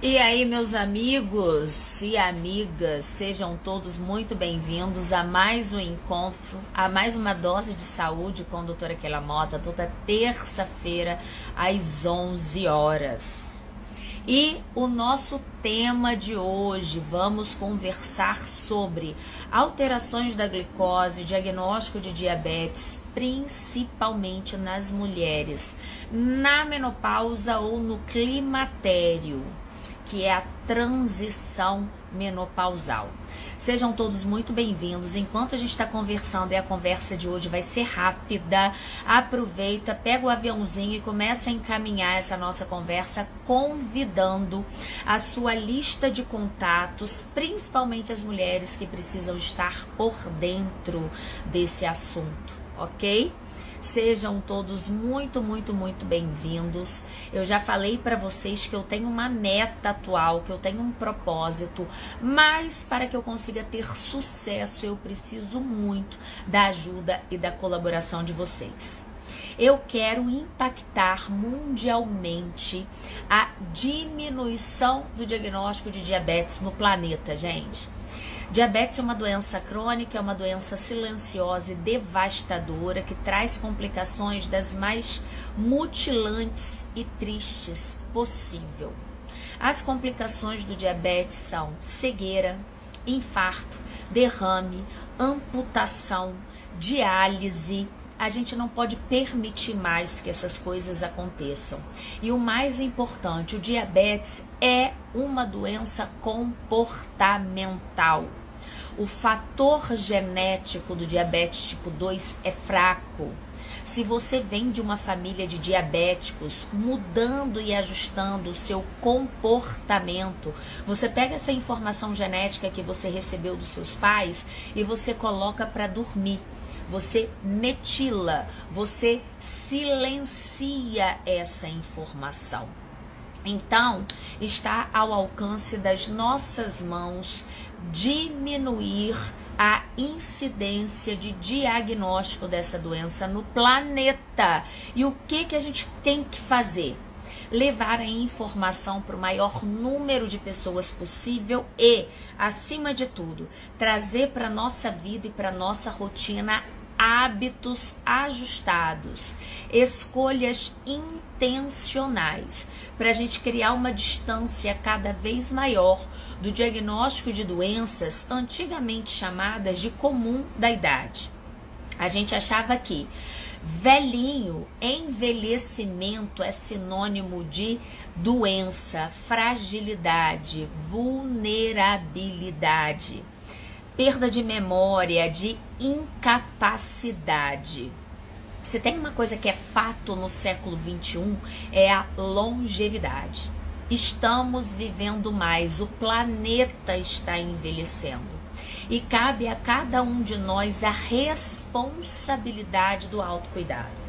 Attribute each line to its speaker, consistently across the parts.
Speaker 1: E aí, meus amigos e amigas, sejam todos muito bem-vindos a mais um encontro, a mais uma dose de saúde com a doutora Keila Mota, toda terça-feira às 11 horas. E o nosso tema de hoje, vamos conversar sobre alterações da glicose, diagnóstico de diabetes, principalmente nas mulheres, na menopausa ou no climatério, que é a transição menopausal. Sejam todos muito bem-vindos. Enquanto a gente está conversando, e a conversa de hoje vai ser rápida, aproveita, pega o aviãozinho e começa a encaminhar essa nossa conversa, convidando a sua lista de contatos, principalmente as mulheres que precisam estar por dentro desse assunto, ok? Sejam todos muito bem-vindos. Eu já falei para vocês que eu tenho uma meta atual, que eu tenho um propósito, mas para que eu consiga ter sucesso, eu preciso muito da ajuda e da colaboração de vocês. Eu quero impactar mundialmente a diminuição do diagnóstico de diabetes no planeta, gente. Diabetes é uma doença crônica, é uma doença silenciosa e devastadora que traz complicações das mais mutilantes e tristes possível. As complicações do diabetes são cegueira, infarto, derrame, amputação, diálise. A gente não pode permitir mais que essas coisas aconteçam. E o mais importante, o diabetes é uma doença comportamental. O fator genético do diabetes tipo 2 é fraco. Se você vem de uma família de diabéticos, mudando e ajustando o seu comportamento, você pega essa informação genética que você recebeu dos seus pais e você coloca para dormir. Você metila, você silencia essa informação. Então, está ao alcance das nossas mãos diminuir a incidência de diagnóstico dessa doença no planeta. E o que a gente tem que fazer? Levar a informação para o maior número de pessoas possível e, acima de tudo, trazer para a nossa vida e para a nossa rotina hábitos ajustados, escolhas intencionais, para a gente criar uma distância cada vez maior do diagnóstico de doenças antigamente chamadas de comum da idade. A gente achava que velhinho, envelhecimento é sinônimo de doença, fragilidade, vulnerabilidade, perda de memória, de incapacidade. Se tem uma coisa que é fato no século XXI, é a longevidade. Estamos vivendo mais, o planeta está envelhecendo. E cabe a cada um de nós a responsabilidade do autocuidado.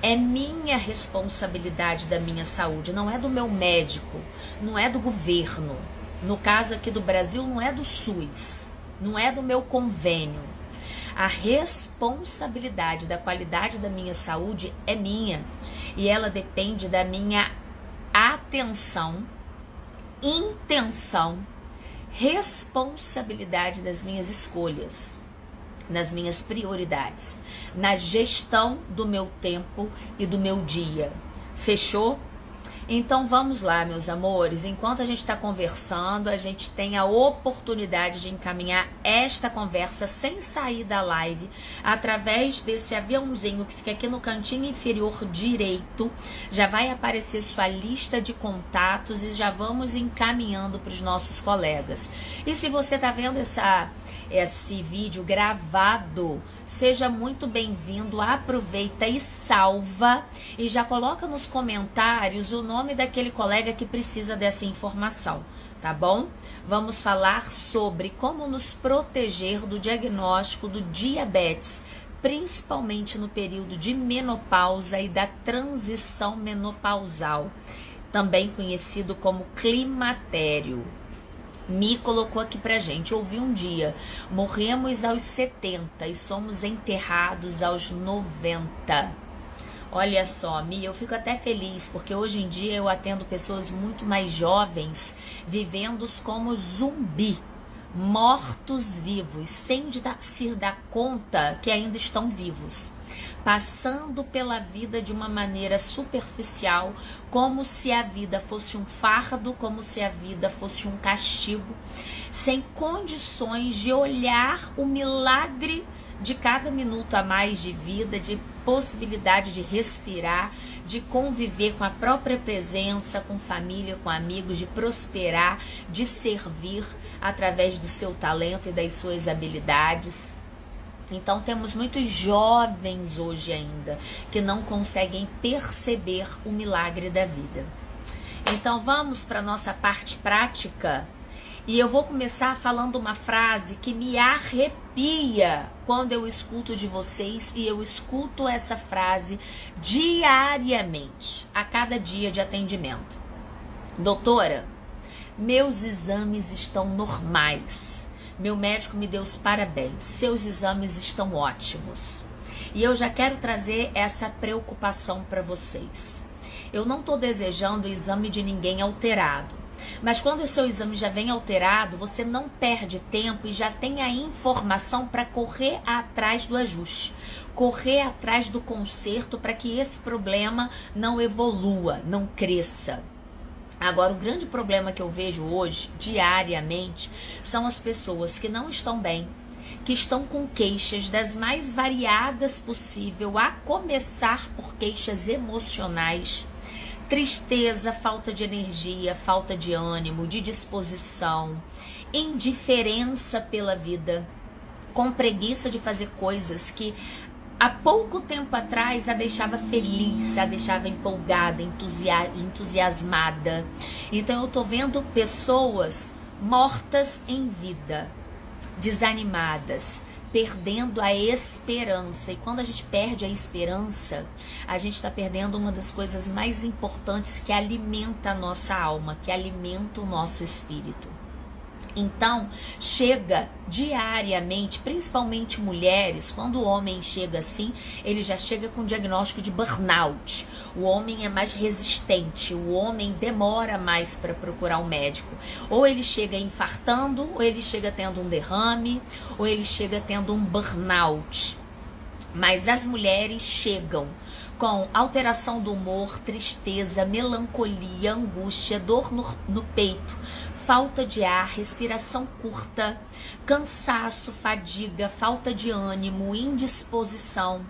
Speaker 1: É minha responsabilidade da minha saúde, não é do meu médico, não é do governo. No caso aqui do Brasil, não é do SUS, não é do meu convênio. A responsabilidade da qualidade da minha saúde é minha. E ela depende da minha atenção, intenção, responsabilidade das minhas escolhas, nas minhas prioridades, na gestão do meu tempo e do meu dia. Fechou? Então vamos lá, meus amores, enquanto a gente está conversando, a gente tem a oportunidade de encaminhar esta conversa sem sair da live, através desse aviãozinho que fica aqui no cantinho inferior direito. Já vai aparecer sua lista de contatos e já vamos encaminhando para os nossos colegas. E se você está vendo esse vídeo gravado, seja muito bem-vindo, aproveita e salva e já coloca nos comentários o nome daquele colega que precisa dessa informação, tá bom? Vamos falar sobre como nos proteger do diagnóstico do diabetes, principalmente no período de menopausa e da transição menopausal, também conhecido como climatério. Mi colocou aqui pra gente, ouvi um dia, morremos aos 70 e somos enterrados aos 90. Olha só, Mi, eu fico até feliz, porque hoje em dia eu atendo pessoas muito mais jovens, vivendo como zumbi, mortos-vivos, sem se dar conta que ainda estão vivos, passando pela vida de uma maneira superficial, como se a vida fosse um fardo, como se a vida fosse um castigo, sem condições de olhar o milagre de cada minuto a mais de vida, de possibilidade de respirar, de conviver com a própria presença, com família, com amigos, de prosperar, de servir através do seu talento e das suas habilidades. Então temos muitos jovens hoje ainda que não conseguem perceber o milagre da vida. Então vamos para a nossa parte prática. E eu vou começar falando uma frase que me arrepia quando eu escuto de vocês, e eu escuto essa frase diariamente, a cada dia de atendimento. Doutora, meus exames estão normais. Meu médico me deu os parabéns. Seus exames estão ótimos. E eu já quero trazer essa preocupação para vocês. Eu não estou desejando o exame de ninguém alterado. Mas quando o seu exame já vem alterado, você não perde tempo e já tem a informação para correr atrás do ajuste, correr atrás do conserto para que esse problema não evolua, não cresça. Agora, o grande problema que eu vejo hoje, diariamente, são as pessoas que não estão bem, que estão com queixas das mais variadas possível, a começar por queixas emocionais, tristeza, falta de energia, falta de ânimo, de disposição, indiferença pela vida, com preguiça de fazer coisas que há pouco tempo atrás a deixava feliz, a deixava empolgada, entusiasmada. Então eu tô vendo pessoas mortas em vida, desanimadas, perdendo a esperança. E quando a gente perde a esperança, a gente está perdendo uma das coisas mais importantes que alimenta a nossa alma, que alimenta o nosso espírito. Então, chega diariamente, principalmente mulheres, quando o homem chega assim, ele já chega com diagnóstico de burnout. O homem é mais resistente, o homem demora mais para procurar um médico. Ou ele chega infartando, ou ele chega tendo um derrame, ou ele chega tendo um burnout. Mas as mulheres chegam com alteração do humor, tristeza, melancolia, angústia, dor no peito, falta de ar, respiração curta, cansaço, fadiga, falta de ânimo, indisposição,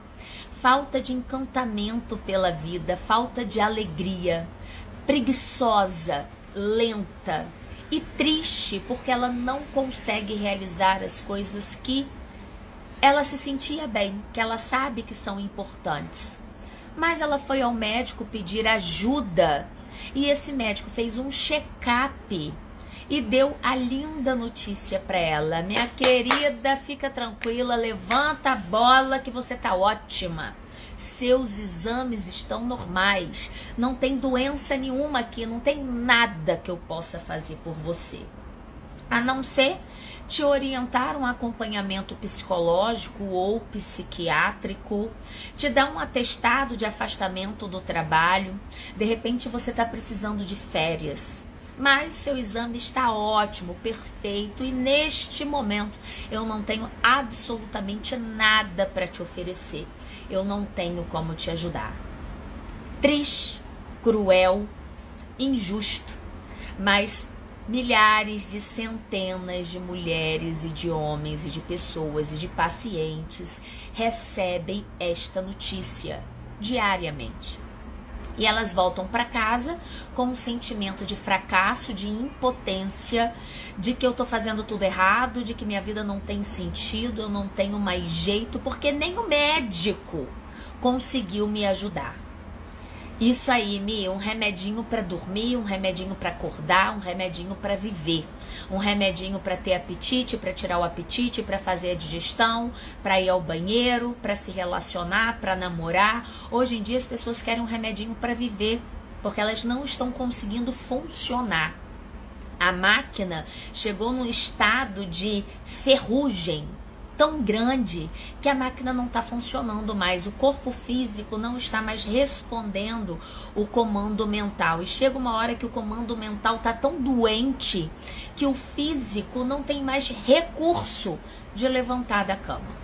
Speaker 1: falta de encantamento pela vida, falta de alegria, preguiçosa, lenta e triste porque ela não consegue realizar as coisas que ela se sentia bem, que ela sabe que são importantes. Mas ela foi ao médico pedir ajuda e esse médico fez um check-up e deu a linda notícia para ela: minha querida, fica tranquila, levanta a bola que você tá ótima. Seus exames estão normais, não tem doença nenhuma aqui, não tem nada que eu possa fazer por você, a não ser te orientar um acompanhamento psicológico ou psiquiátrico, te dar um atestado de afastamento do trabalho. De repente você está precisando de férias, mas seu exame está ótimo, perfeito, e neste momento eu não tenho absolutamente nada para te oferecer. Eu não tenho como te ajudar. Triste, cruel, injusto, mas milhares de centenas de mulheres e de homens e de pessoas e de pacientes recebem esta notícia diariamente. E elas voltam para casa com um sentimento de fracasso, de impotência, de que eu tô fazendo tudo errado, de que minha vida não tem sentido, eu não tenho mais jeito, porque nem o médico conseguiu me ajudar. Isso aí, um remedinho para dormir, um remedinho para acordar, um remedinho para viver, um remedinho para ter apetite, para tirar o apetite, para fazer a digestão, para ir ao banheiro, para se relacionar, para namorar. Hoje em dia as pessoas querem um remedinho para viver, porque elas não estão conseguindo funcionar. A máquina chegou num estado de ferrugem, tão grande que a máquina não está funcionando mais, o corpo físico não está mais respondendo o comando mental. E chega uma hora que o comando mental está tão doente que o físico não tem mais recurso de levantar da cama.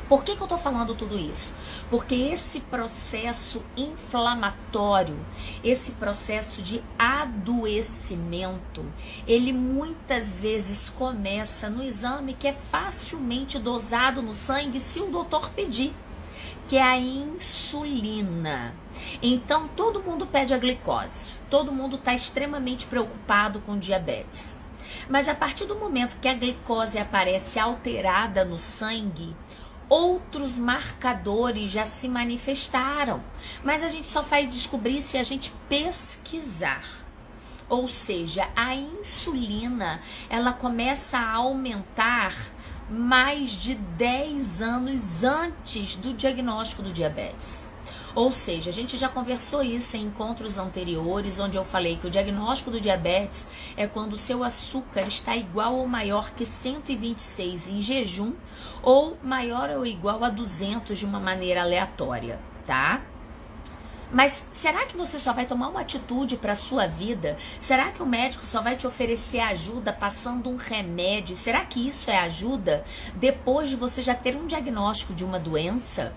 Speaker 1: Por que eu estou falando tudo isso? Porque esse processo inflamatório, esse processo de adoecimento, ele muitas vezes começa no exame que é facilmente dosado no sangue se o doutor pedir, que é a insulina. Então todo mundo pede a glicose, todo mundo está extremamente preocupado com diabetes. Mas a partir do momento que a glicose aparece alterada no sangue, outros marcadores já se manifestaram, mas a gente só vai descobrir se a gente pesquisar. Ou seja, a insulina, ela começa a aumentar mais de 10 anos antes do diagnóstico do diabetes. Ou seja, a gente já conversou isso em encontros anteriores, onde eu falei que o diagnóstico do diabetes é quando o seu açúcar está igual ou maior que 126 em jejum, ou maior ou igual a 200 de uma maneira aleatória, tá? Mas será que você só vai tomar uma atitude para a sua vida? Será que o médico só vai te oferecer ajuda passando um remédio? Será que isso é ajuda depois de você já ter um diagnóstico de uma doença?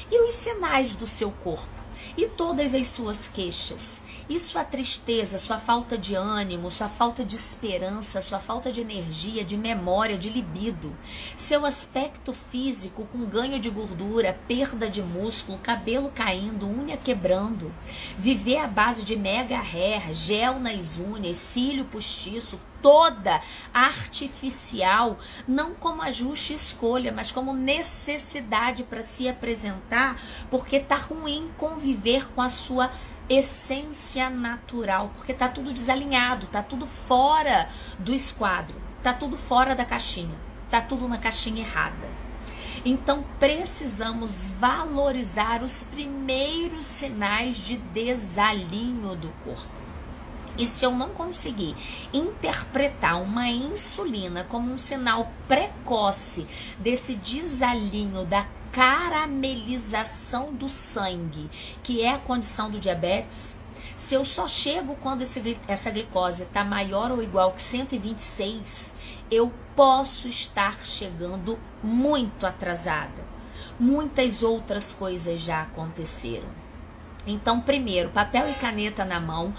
Speaker 1: E os sinais do seu corpo? E todas as suas queixas? E sua tristeza, sua falta de ânimo, sua falta de esperança, sua falta de energia, de memória, de libido? Seu aspecto físico com ganho de gordura, perda de músculo, cabelo caindo, unha quebrando? Viver à base de mega hair, gel nas unhas, cílio postiço, toda artificial, não como ajuste e escolha, mas como necessidade para se apresentar, porque tá ruim conviver com a sua essência natural, porque tá tudo desalinhado, tá tudo fora do esquadro, tá tudo fora da caixinha, tá tudo na caixinha errada. Então precisamos valorizar os primeiros sinais de desalinho do corpo. E se eu não conseguir interpretar uma insulina como um sinal precoce desse desalinho, da caramelização do sangue, que é a condição do diabetes, se eu só chego quando essa glicose está maior ou igual que 126, eu posso estar chegando muito atrasada. Muitas outras coisas já aconteceram. Então, primeiro, papel e caneta na mão,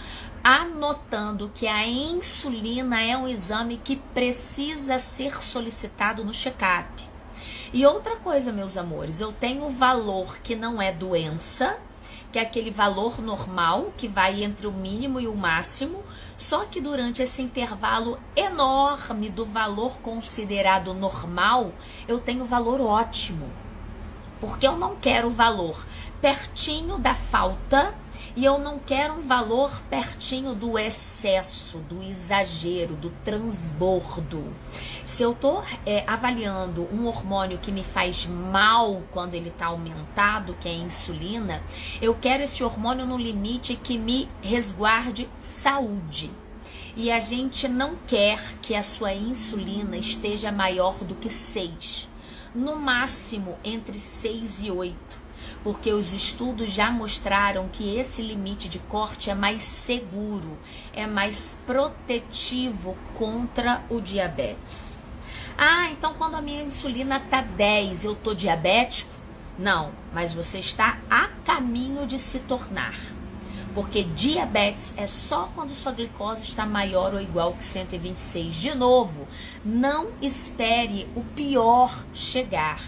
Speaker 1: anotando que a insulina é um exame que precisa ser solicitado no check-up. E outra coisa, meus amores, eu tenho um valor que não é doença, que é aquele valor normal, que vai entre o mínimo e o máximo, só que durante esse intervalo enorme do valor considerado normal, eu tenho valor ótimo. Porque eu não quero o valor pertinho da falta e eu não quero um valor pertinho do excesso, do exagero, do transbordo. Se eu estou avaliando um hormônio que me faz mal quando ele está aumentado, que é a insulina, eu quero esse hormônio no limite que me resguarde saúde. E a gente não quer que a sua insulina esteja maior do que 6, no máximo entre 6 e 8. Porque os estudos já mostraram que esse limite de corte é mais seguro, é mais protetivo contra o diabetes. Ah, então quando a minha insulina tá 10, eu tô diabético? Não, mas você está a caminho de se tornar. Porque diabetes é só quando sua glicose está maior ou igual que 126. De novo, não espere o pior chegar.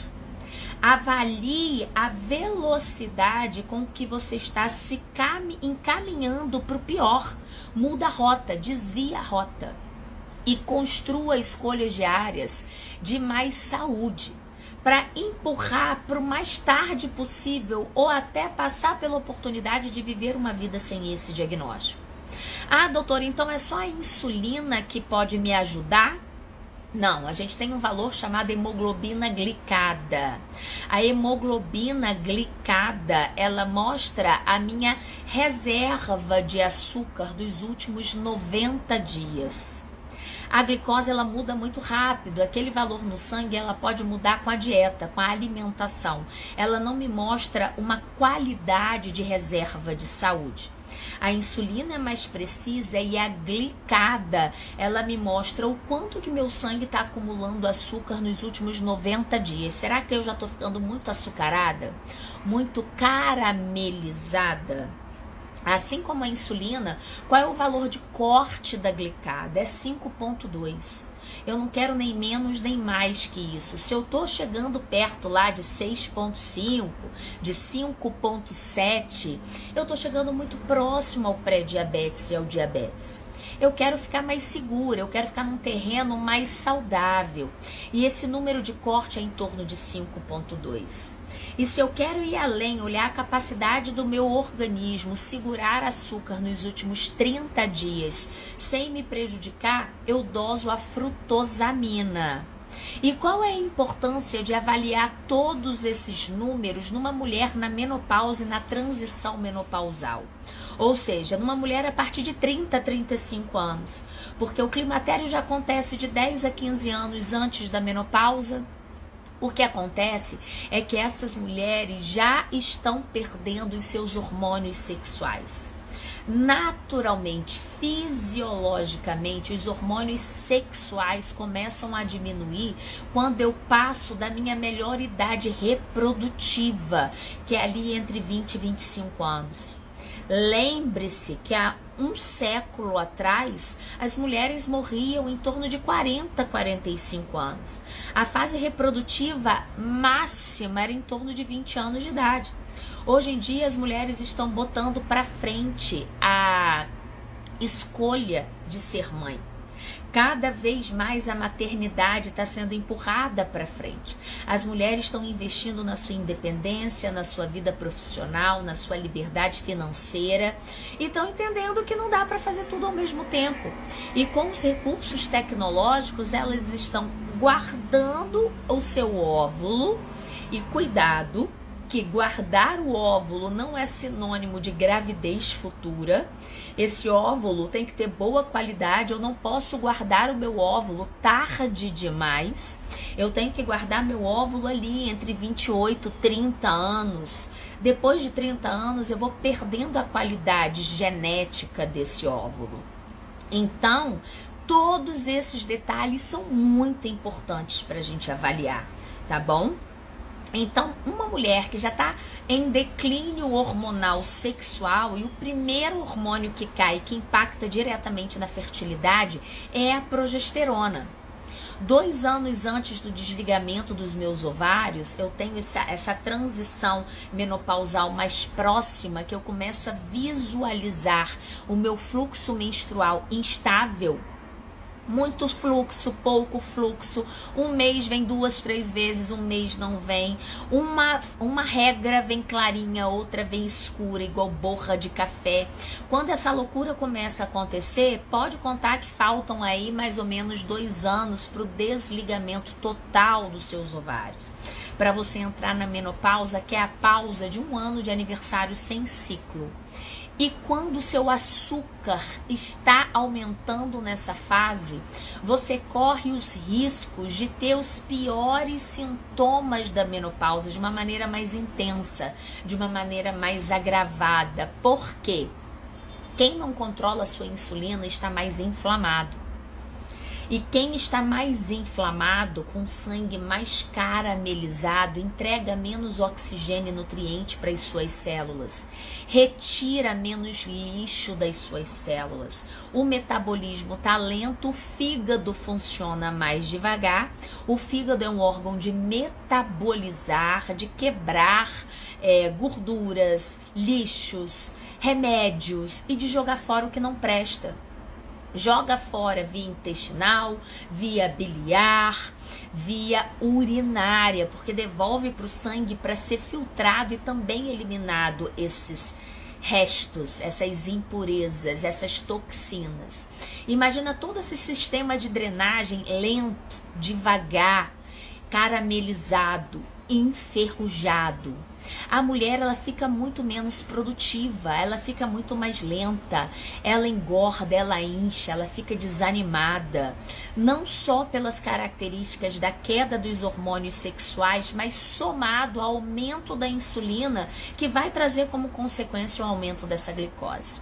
Speaker 1: Avalie a velocidade com que você está se encaminhando para o pior. Muda a rota, desvia a rota e construa escolhas diárias de mais saúde para empurrar para o mais tarde possível ou até passar pela oportunidade de viver uma vida sem esse diagnóstico. Ah, doutora, então é só a insulina que pode me ajudar? Não, a gente tem um valor chamado hemoglobina glicada. A hemoglobina glicada, ela mostra a minha reserva de açúcar dos últimos 90 dias. A glicose ela muda muito rápido, aquele valor no sangue ela pode mudar com a dieta, com a alimentação. Ela não me mostra uma qualidade de reserva de saúde. A insulina é mais precisa e a glicada, ela me mostra o quanto que meu sangue está acumulando açúcar nos últimos 90 dias. Será que eu já estou ficando muito açucarada? Muito caramelizada? Assim como a insulina, qual é o valor de corte da glicada? É 5,2. Eu não quero nem menos nem mais que isso. Se eu estou chegando perto lá de 6,5, de 5,7, eu estou chegando muito próximo ao pré-diabetes e ao diabetes. Eu quero ficar mais segura, eu quero ficar num terreno mais saudável. E esse número de corte é em torno de 5,2. E se eu quero ir além, olhar a capacidade do meu organismo segurar açúcar nos últimos 30 dias sem me prejudicar, eu doso a frutosamina. E qual é a importância de avaliar todos esses números numa mulher na menopausa e na transição menopausal? Ou seja, numa mulher a partir de 30, 35 anos. Porque o climatério já acontece de 10 a 15 anos antes da menopausa. O que acontece é que essas mulheres já estão perdendo os seus hormônios sexuais. Naturalmente, fisiologicamente, os hormônios sexuais começam a diminuir quando eu passo da minha melhor idade reprodutiva, que é ali entre 20 e 25 anos. Lembre-se que há um século atrás, as mulheres morriam em torno de 40, 45 anos. A fase reprodutiva máxima era em torno de 20 anos de idade. Hoje em dia, as mulheres estão botando para frente a escolha de ser mãe. Cada vez mais a maternidade está sendo empurrada para frente. As mulheres estão investindo na sua independência, na sua vida profissional, na sua liberdade financeira e estão entendendo que não dá para fazer tudo ao mesmo tempo. E com os recursos tecnológicos, elas estão guardando o seu óvulo e cuidado que guardar o óvulo não é sinônimo de gravidez futura. Esse óvulo tem que ter boa qualidade, eu não posso guardar o meu óvulo tarde demais. Eu tenho que guardar meu óvulo ali entre 28 e 30 anos. Depois de 30 anos eu vou perdendo a qualidade genética desse óvulo. Então, todos esses detalhes são muito importantes para a gente avaliar, tá bom? Então, uma mulher que já está em declínio hormonal sexual, e o primeiro hormônio que cai, que impacta diretamente na fertilidade, é a progesterona. 2 anos antes do desligamento dos meus ovários, eu tenho essa transição menopausal mais próxima, que eu começo a visualizar o meu fluxo menstrual instável. Muito fluxo, pouco fluxo, um mês vem 2, 3 vezes, um mês não vem, uma regra vem clarinha, outra vem escura, igual borra de café. Quando essa loucura começa a acontecer, pode contar que faltam aí mais ou menos 2 anos para o desligamento total dos seus ovários, para você entrar na menopausa, que é a pausa de 1 ano de aniversário sem ciclo. E quando o seu açúcar está aumentando nessa fase, você corre os riscos de ter os piores sintomas da menopausa de uma maneira mais intensa, de uma maneira mais agravada. Por quê? Quem não controla a sua insulina está mais inflamado. E quem está mais inflamado, com sangue mais caramelizado, entrega menos oxigênio e nutriente para as suas células, retira menos lixo das suas células. O metabolismo está lento, o fígado funciona mais devagar. O fígado é um órgão de metabolizar, de quebrar gorduras, lixos, remédios e de jogar fora o que não presta. Joga fora via intestinal, via biliar, via urinária, porque devolve para o sangue para ser filtrado e também eliminado esses restos, essas impurezas, essas toxinas. Imagina todo esse sistema de drenagem lento, devagar, caramelizado, enferrujado. A mulher, ela fica muito menos produtiva, ela fica muito mais lenta, ela engorda, ela incha, ela fica desanimada, não só pelas características da queda dos hormônios sexuais, mas somado ao aumento da insulina, que vai trazer como consequência o aumento dessa glicose.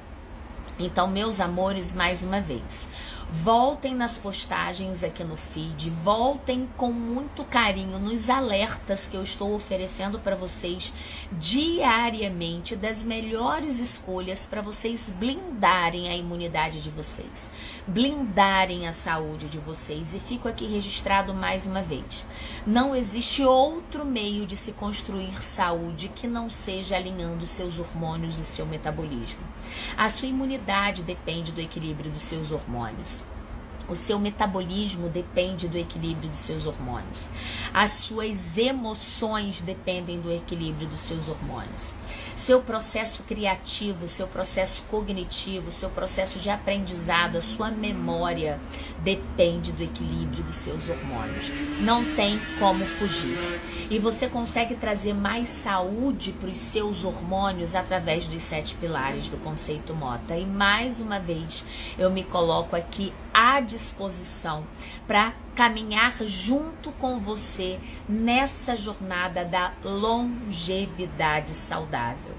Speaker 1: Então, meus amores, mais uma vez, voltem nas postagens aqui no feed, voltem com muito carinho nos alertas que eu estou oferecendo para vocês diariamente das melhores escolhas para vocês blindarem a imunidade de vocês, blindarem a saúde de vocês. E fico aqui registrado mais uma vez: não existe outro meio de se construir saúde que não seja alinhando seus hormônios e seu metabolismo. A sua imunidade depende do equilíbrio dos seus hormônios. O seu metabolismo depende do equilíbrio dos seus hormônios. As suas emoções dependem do equilíbrio dos seus hormônios. Seu processo criativo, seu processo cognitivo, seu processo de aprendizado, a sua memória depende do equilíbrio dos seus hormônios. Não tem como fugir. E você consegue trazer mais saúde para os seus hormônios através dos 7 pilares do conceito Mota. E mais uma vez eu me coloco aqui à disposição para caminhar junto com você nessa jornada da longevidade saudável.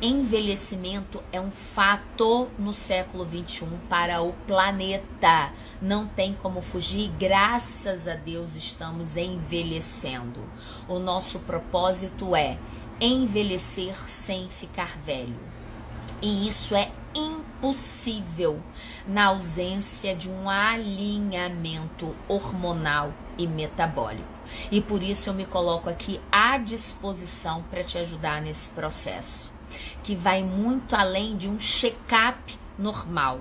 Speaker 1: Envelhecimento é um fato no século 21 para o planeta. Não tem como fugir, graças a Deus estamos envelhecendo. O nosso propósito é envelhecer sem ficar velho. E isso é impossível na ausência de um alinhamento hormonal e metabólico. E por isso eu me coloco aqui à disposição para te ajudar nesse processo, que vai muito além de um check-up normal.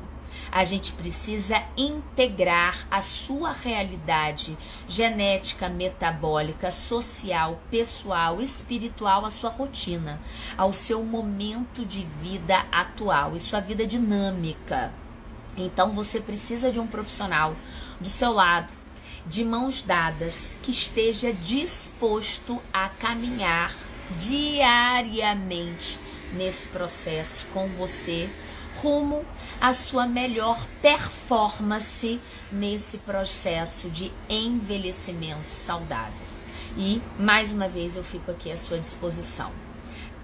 Speaker 1: A gente precisa integrar a sua realidade genética, metabólica, social, pessoal, espiritual, à sua rotina, ao seu momento de vida atual e sua vida dinâmica. Então você precisa de um profissional do seu lado, de mãos dadas, que esteja disposto a caminhar diariamente nesse processo com você, rumo à sua melhor performance nesse processo de envelhecimento saudável. E, mais uma vez, eu fico aqui à sua disposição.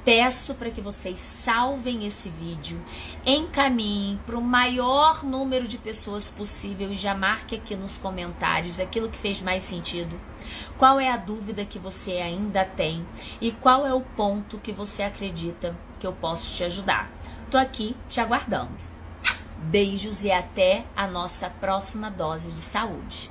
Speaker 1: Peço para que vocês salvem esse vídeo, encaminhem para o maior número de pessoas possível e já marque aqui nos comentários aquilo que fez mais sentido. Qual é a dúvida que você ainda tem e qual é o ponto que você acredita que eu posso te ajudar. Tô aqui te aguardando. Beijos e até a nossa próxima dose de saúde.